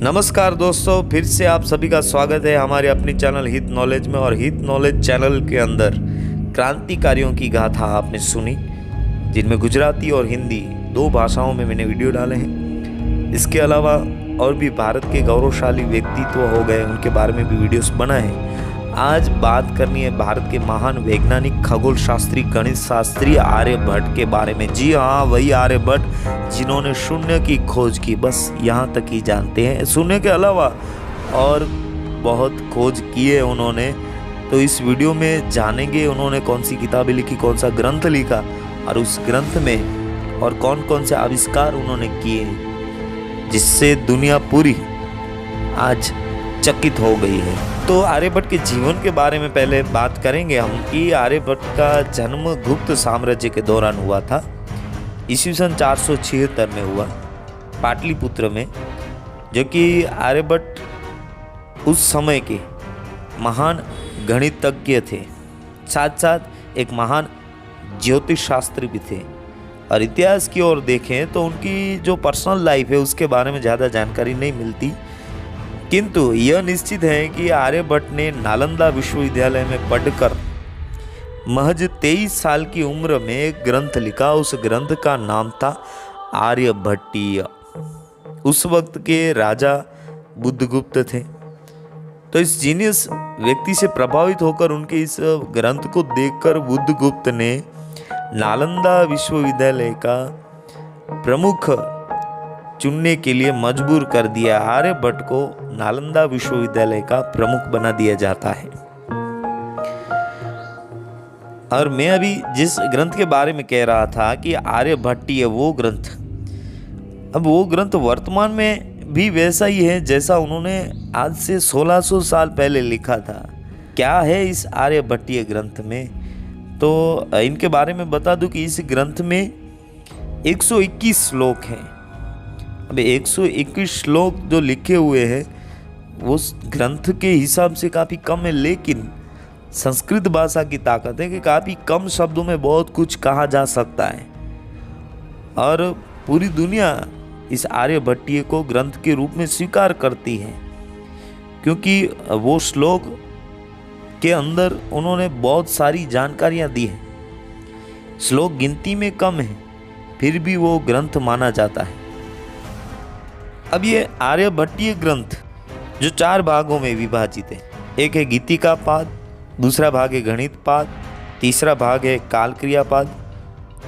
नमस्कार दोस्तों, फिर से आप सभी का स्वागत है हमारे अपनी चैनल हित नॉलेज में। और हित नॉलेज चैनल के अंदर क्रांतिकारियों की गाथा आपने सुनी, जिनमें गुजराती और हिंदी दो भाषाओं में मैंने वीडियो डाले हैं। इसके अलावा और भी भारत के गौरवशाली व्यक्तित्व हो गए, उनके बारे में भी वीडियोस बनाए हैं। आज बात करनी है भारत के महान वैज्ञानिक, खगोल शास्त्री, गणित शास्त्री आर्यभट्ट के बारे में। जी हाँ, वही आर्यभट्ट जिन्होंने शून्य की खोज की, बस यहाँ तक ही जानते हैं। शून्य के अलावा और बहुत खोज किए उन्होंने। तो इस वीडियो में जानेंगे उन्होंने कौन सी किताबें लिखी, कौन सा ग्रंथ लिखा, और उस ग्रंथ में और कौन कौन से आविष्कार उन्होंने किए, जिससे दुनिया पूरी आज चकित हो गई है। तो आर्यभट्ट के जीवन के बारे में पहले बात करेंगे हम कि आर्यभट्ट का जन्म गुप्त साम्राज्य के दौरान हुआ था। ईस्वी सन 476 में हुआ, पाटलिपुत्र में, जो कि आर्यभट्ट उस समय के महान गणितज्ञ थे, साथ साथ एक महान ज्योतिष शास्त्री भी थे। और इतिहास की ओर देखें तो उनकी जो पर्सनल लाइफ है उसके बारे में ज़्यादा जानकारी नहीं मिलती, किंतु यह निश्चित है कि आर्यभट्ट ने नालंदा विश्वविद्यालय में पढ़कर महज 23 साल की उम्र में एक ग्रंथ लिखा। उस ग्रंथ का नाम था आर्यभट्टीय। उस वक्त के राजा बुद्धगुप्त थे। तो इस जीनियस व्यक्ति से प्रभावित होकर उनके इस ग्रंथ को देखकर बुद्धगुप्त ने नालंदा विश्वविद्यालय का प्रमुख चुनने के लिए मजबूर कर दिया। आर्यभट्ट को नालंदा विश्वविद्यालय का प्रमुख बना दिया जाता है। और मैं अभी जिस ग्रंथ के बारे में कह रहा था कि आर्यभट्टीय, वो ग्रंथ, अब वो ग्रंथ वर्तमान में भी वैसा ही है जैसा उन्होंने आज से 1600 साल पहले लिखा था। क्या है इस आर्यभट्टीय ग्रंथ में, तो इनके बारे में बता दूं कि इस ग्रंथ में 121 श्लोक हैं। अब 121 श्लोक जो लिखे हुए हैं वो ग्रंथ के हिसाब से काफ़ी कम है, लेकिन संस्कृत भाषा की ताकत है कि काफ़ी कम शब्दों में बहुत कुछ कहा जा सकता है। और पूरी दुनिया इस आर्यभट्टीय को ग्रंथ के रूप में स्वीकार करती है, क्योंकि वो श्लोक के अंदर उन्होंने बहुत सारी जानकारियाँ दी हैं। श्लोक गिनती में कम है, फिर भी वो ग्रंथ माना जाता है। अब ये आर्यभट्टीय ग्रंथ जो 4 भागों में विभाजित है, एक है गीतिका पाद, दूसरा भाग है गणित पाद, तीसरा भाग है कालक्रिया पाद,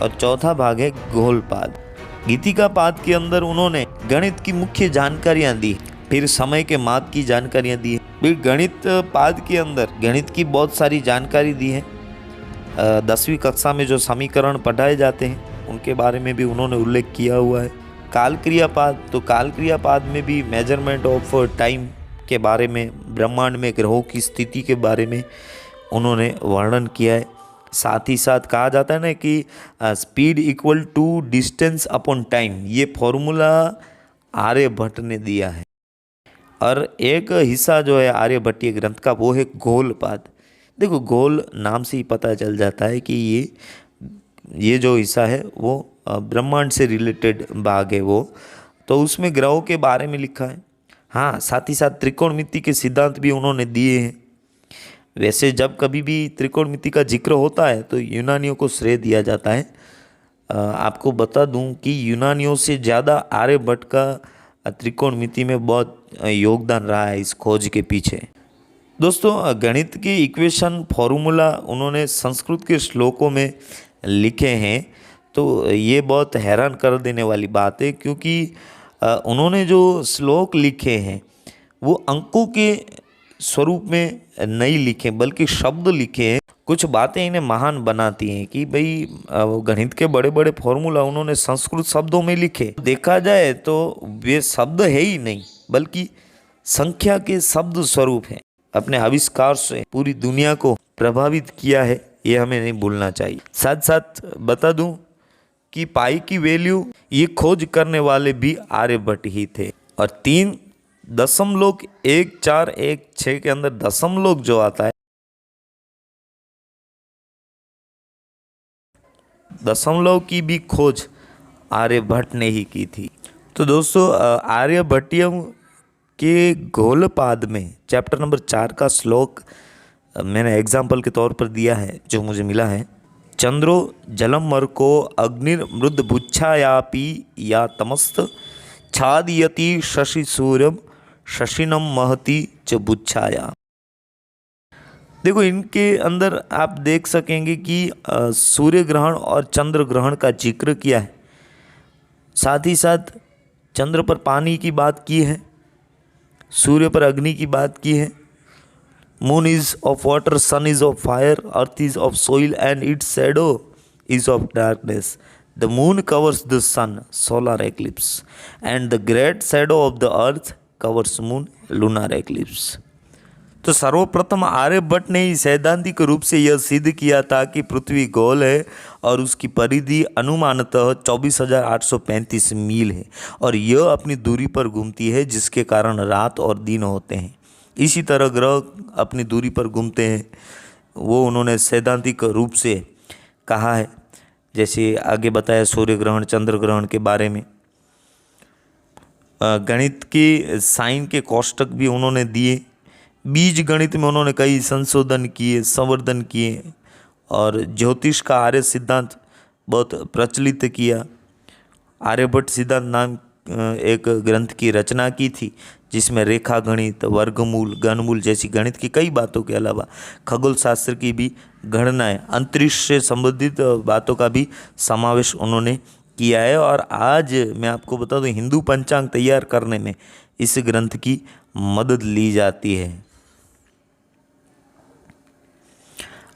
और चौथा भाग है गोलपाद। गीतिका पाद के अंदर उन्होंने गणित की मुख्य जानकारियां दी, फिर समय के माप की जानकारियां दी। फिर गणित पाद के अंदर गणित की बहुत सारी जानकारी दी है। 10वीं कक्षा में जो समीकरण पढ़ाए जाते हैं उनके बारे में भी उन्होंने उल्लेख किया हुआ है। कालक्रिया पाद, तो कालक्रिया पाद में भी मेजरमेंट ऑफ टाइम के बारे में, ब्रह्मांड में ग्रहों की स्थिति के बारे में उन्होंने वर्णन किया है। साथ ही साथ कहा जाता है ना कि speed equal to distance upon time, ये फॉर्मूला आर्यभट्ट ने दिया है। और एक हिस्सा जो है आर्यभट्टीय ग्रंथ का वो है गोलपाद। देखो, गोल नाम से ही पता चल जाता है कि ये जो हिस्सा है वो ब्रह्मांड से रिलेटेड भाग है वो, तो उसमें ग्रहों के बारे में लिखा है। हाँ, साथ ही साथ त्रिकोणमिति के सिद्धांत भी उन्होंने दिए हैं। वैसे जब कभी भी त्रिकोणमिति का जिक्र होता है तो यूनानियों को श्रेय दिया जाता है। आपको बता दूं कि यूनानियों से ज़्यादा आर्यभट्ट का त्रिकोणमिति में बहुत योगदान रहा है इस खोज के पीछे। दोस्तों, गणित के इक्वेशन फॉर्मूला उन्होंने संस्कृत के श्लोकों में लिखे हैं, तो ये बहुत हैरान कर देने वाली बात है, क्योंकि उन्होंने जो श्लोक लिखे हैं वो अंकों के स्वरूप में नहीं लिखे, बल्कि शब्द लिखे हैं। कुछ बातें इन्हें महान बनाती हैं कि भाई गणित के बड़े बड़े फॉर्मूला उन्होंने संस्कृत शब्दों में लिखे। देखा जाए तो वे शब्द है ही नहीं, बल्कि संख्या के शब्द स्वरूप हैं। अपने आविष्कार से पूरी दुनिया को प्रभावित किया है, ये हमें नहीं भूलना चाहिए। साथ साथ बता दूं कि पाई की वैल्यू ये खोज करने वाले भी आर्यभट्ट ही थे। और 3.1416 के अंदर दशमलव जो आता है, दशमलव की भी खोज आर्यभट्ट ने ही की थी। तो दोस्तों, आर्यभट्टीय के गौलपाद में चैप्टर नंबर 4 का श्लोक मैंने एग्जाम्पल के तौर पर दिया है, जो मुझे मिला है। चंद्रो जलम मर्को अग्निर्मृद बुच्छायापि या तमस्त छादयति शशि सूर्यम शशिनम महति च बुच्छाया। देखो, इनके अंदर आप देख सकेंगे कि सूर्य ग्रहण और चंद्र ग्रहण का जिक्र किया है, साथ ही साथ चंद्र पर पानी की बात की है, सूर्य पर अग्नि की बात की है। Moon is of water, sun is of fire, earth is of soil and its shadow is of darkness. The moon covers the sun, solar eclipse, and the great shadow of the earth covers moon, lunar eclipse. तो सर्वप्रथम आर्यभट्ट ने ही सैद्धांतिक रूप से यह सिद्ध किया था कि पृथ्वी गोल है और उसकी परिधि अनुमानतः 24,835 मील है और यह अपनी दूरी पर घूमती है, जिसके कारण रात और दिन होते हैं। इसी तरह ग्रह अपनी दूरी पर घूमते हैं, वो उन्होंने सैद्धांतिक रूप से कहा है। जैसे आगे बताया सूर्य ग्रहण, चंद्र ग्रहण के बारे में। गणित के साइन के कोष्टक भी उन्होंने दिए। बीज गणित में उन्होंने कई संशोधन किए, संवर्धन किए और ज्योतिष का आर्य सिद्धांत बहुत प्रचलित किया। आर्यभट्ट सिद्धांत नाम एक ग्रंथ की रचना की थी, जिसमें रेखा गणित, वर्गमूल, घनमूल जैसी गणित की कई बातों के अलावा खगोल शास्त्र की भी गणनाएं, अंतरिक्ष से संबंधित बातों का भी समावेश उन्होंने किया है। और आज मैं आपको बता दूं, हिंदू पंचांग तैयार करने में इस ग्रंथ की मदद ली जाती है।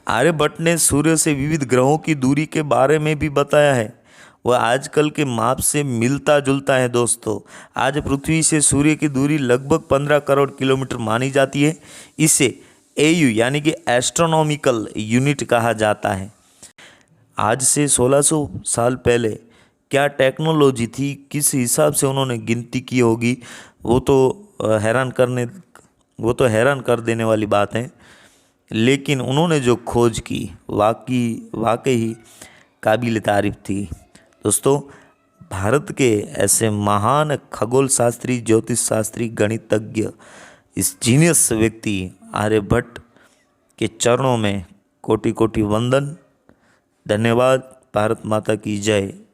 आर्यभट्ट ने सूर्य से विविध ग्रहों की दूरी के बारे में भी बताया है। वह आजकल के माप से मिलता जुलता है दोस्तों। आज पृथ्वी से सूर्य की दूरी लगभग 15 करोड़ किलोमीटर मानी जाती है। इसे एयू यानी कि एस्ट्रोनॉमिकल यूनिट कहा जाता है। आज से 1600 साल पहले क्या टेक्नोलॉजी थी, किस हिसाब से उन्होंने गिनती की होगी, वो तो हैरान कर देने वाली बात है। लेकिन उन्होंने जो खोज की वाकई ही काबिल तारीफ थी। दोस्तों, भारत के ऐसे महान खगोल शास्त्री, ज्योतिष शास्त्री, गणितज्ञ, इस जीनियस व्यक्ति आर्यभट्ट के चरणों में कोटि कोटि वंदन। धन्यवाद। भारत माता की जय।